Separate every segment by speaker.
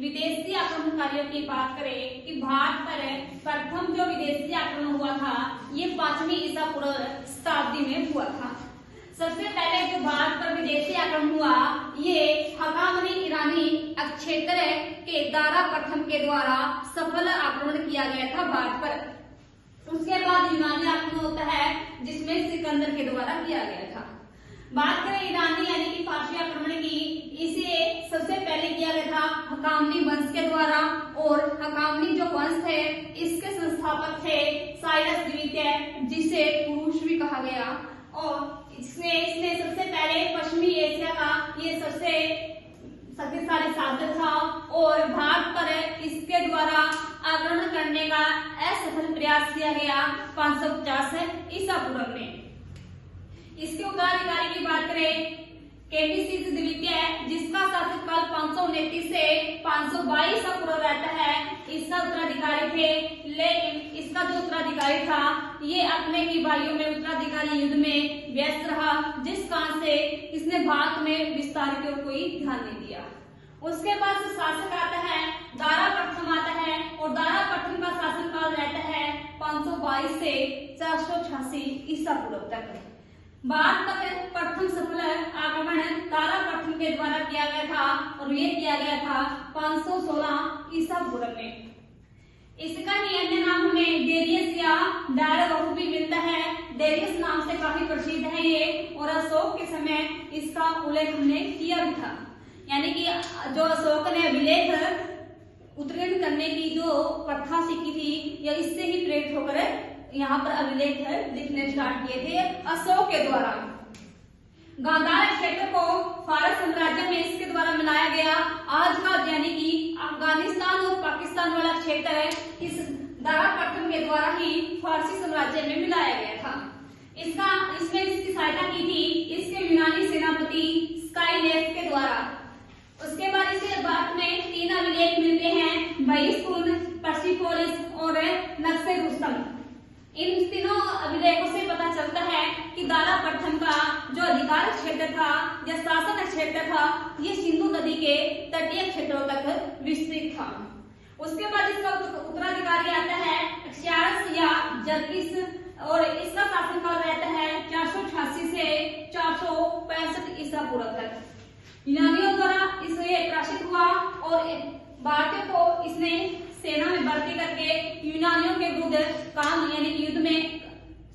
Speaker 1: विदेशी आक्रमणकारियों की बात करें कि भारत पर प्रथम जो विदेशी आक्रमण हुआ था ये 5वीं ईसा पूर्व शताब्दी में हुआ था। सबसे पहले जो भारत पर विदेशी आक्रमण हुआ ये हकामनी ईरानी क्षेत्र के दारा प्रथम के द्वारा सफल आक्रमण किया गया था भारत पर। उसके बाद यूनानी आक्रमण होता है जिसमें सिकंदर के द्वारा किया गया था। बात करें ईरानी यानी कि फारसी आक्रमण की, इसे सबसे पहले किया गया था हकामनी वंश के द्वारा और हकामनी जो वंश थे इसके संस्थापक थे साइरस द्वितीय जिसे पुरुष भी कहा गया और इसने सबसे पहले पश्चिमी एशिया का ये सबसे शक्तिशाली शासक था और भारत पर इसके द्वारा आक्रमण करने का असफल प्रयास किया गया 550 ईसा पूर्व में। इसके उत्तराधिकारी की बात करें केम्बिसिस द्वितीय जिसका शासनकाल 529 से 522 ईसा पूर्व रहता है, इसका उत्तराधिकारी थे। लेकिन इसका जो उत्तराधिकारी था ये अपने ही भाइयों में उत्तराधिकारी युद्ध में व्यस्त रहा जिस कारण से इसने भारत में विस्तार की ओर कोई ध्यान नहीं दिया। उसके बाद शासक आता है दारा प्रथम आता है और दारा प्रथम का शासनकाल रहता है 522 से 486 ईसा पूर्व तक। भारत पर प्रथम सफल आक्रमण दारा प्रथम के द्वारा किया गया था और ये किया गया था 516 ईसा पूर्व में। इसका अन्य नाम हमें डेरियस या डायरोगस भी मिलता है। डेरियस नाम से काफी प्रसिद्ध है ये और अशोक के समय इसका उल्लेख हमने किया भी था। यानी कि जो अशोक ने अभिलेख उत्कीर्ण करने की जो प्रथा सीखी थी या इससे ही प्रेरित होकर यहाँ पर अभिलेख लिखने स्टार्ट किए थे अशोक के द्वारा। गांधार क्षेत्र को फारस साम्राज्य में इसके द्वारा मिलाया गया। आज का यानी कि अफगानिस्तान और पाकिस्तान वाला क्षेत्र इस दारा प्रथम के द्वारा ही फारसी साम्राज्य में मिलाया गया था। इसमें इसकी सहायता की थी इसके यूनानी सेनापति स्काइलेस के द्वारा। उसके बाद इसके बाद में 3 अभिलेख मिलते हैं बहिष्कुंद, पर्सिपोलिस और नक्शे रुस्तम। इन तीनों अभिलेखों से पता चलता है कि दारा प्रथम का जो अधिकार क्षेत्र था या शासन क्षेत्र था ये सिंधु नदी के तटीय क्षेत्रों तक विस्तृत था। उसके बाद इसका उत्तराधिकारी आता है एक्सियास या जर्किस और इसका शासनकाल रहता है 488 से 465 ईसा पूर्व तक। यूनानियों द्वारा इसे प्रकाशित हुआ और भारतीयों को इसने सेना में भर्ती करके यूनानियों के विरुद्ध काम यानी कि युद्ध में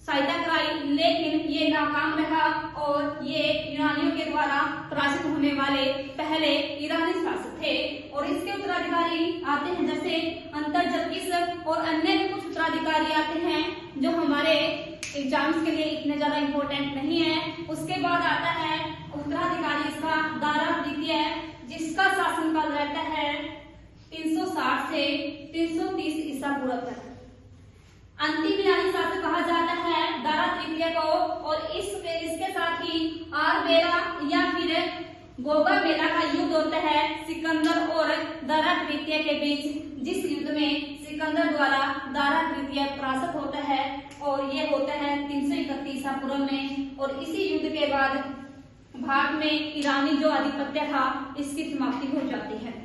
Speaker 1: सहायता कराई, लेकिन ये नाकाम रहा और ये यूनानियों के द्वारा पराजित होने वाले पहले ईरानी शासक थे। और इसके उत्तराधिकारी आते हैं जैसे अंतर्जर्किस और अन्य कुछ उत्तराधिकारी आते हैं जो हमारे एग्जाम्स के लिए इतने ज्यादा इम्पोर्टेंट नहीं है। उसके बाद आता है उत्तराधिकारी इसका दारा द्वितीय जिसका शासनकाल रहता है 360 से 330 ईसा पूर्व तक। अंतिम ईरानी शासक कहा जाता है दारा तृतीय को और इसके साथ ही आरबेला या फिर गोगा बेला का युद्ध होता है सिकंदर और दारा तृतीय के बीच, जिस युद्ध में सिकंदर द्वारा दारा तृतीय परास्त होता है और ये होता है 331 ईसा पूर्व में। और इसी युद्ध के बाद भारत में ईरानी जो आधिपत्य था इसकी समाप्ति हो जाती है।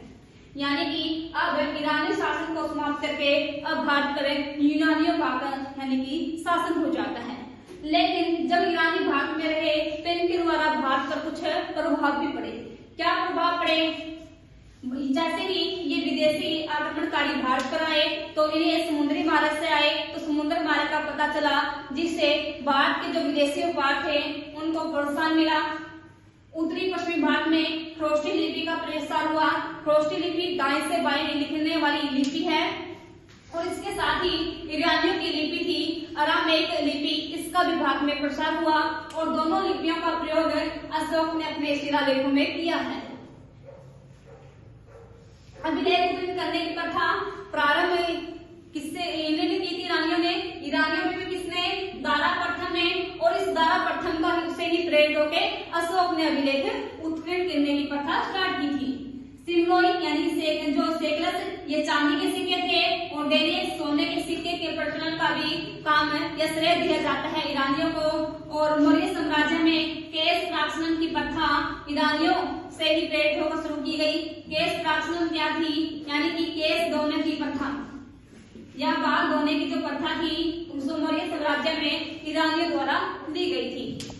Speaker 1: यानी कि अब ईरानी शासन को समाप्त करके अब भारत पर यूनानियों का यानी कि शासन हो जाता है। लेकिन जब ईरानी भारत में रहे तो इनके द्वारा भारत पर कुछ प्रभाव भी पड़े। क्या प्रभाव पड़े? जैसे ही ये विदेशी आक्रमणकारी भारत पर आए तो इन्हें समुद्री मार्ग से आए तो समुद्र मार्ग का पता चला जिससे भारत के जो विदेशी व्यापार थे उनको प्रोत्साहन मिला। उत्तरी पश्चिमी भारत में ख्रोष्टी लिपि का प्रसार हुआ। ख्रोष्टी लिपि दाएं से बाएं लिखने वाली लिपि है और इसके साथ ही ईरानियों की लिपि थी अरामेक लिपि, इसका भी भारत में प्रसार हुआ और दोनों लिपियों का प्रयोग अशोक ने अपने शिलालेखों में किया है। अभिलेख उत्कीर्ण करने की प्रथा प्रारंभ किससे इन्होंने की थी? ईरानियों ने। ईरानियों में भी किसने? दारा प्रथम ने। और इस दारा प्रथम का से ही प्रेरित होकर अशोक ने अभिलेख उत्कीर्ण करने की प्रथा स्टार्ट की थी। सिंगलोई यानी जो सेकलस ये चांदी के सिक्के थे और डेनियस सोने के सिक्के के प्रचलन का भी काम या श्रेय दिया जाता है ईरानियों को। और मौर्य साम्राज्य में केश प्राक्षणन की प्रथा ईरानियों से ही प्रेरित होकर शुरू की गई। केश प्राक्षणन क्या थी, यानी कि केश धोने की प्रथा या बाल धोने की जो प्रथा थी उस मौर्य साम्राज्य में ईरानियों द्वारा दी गई थी।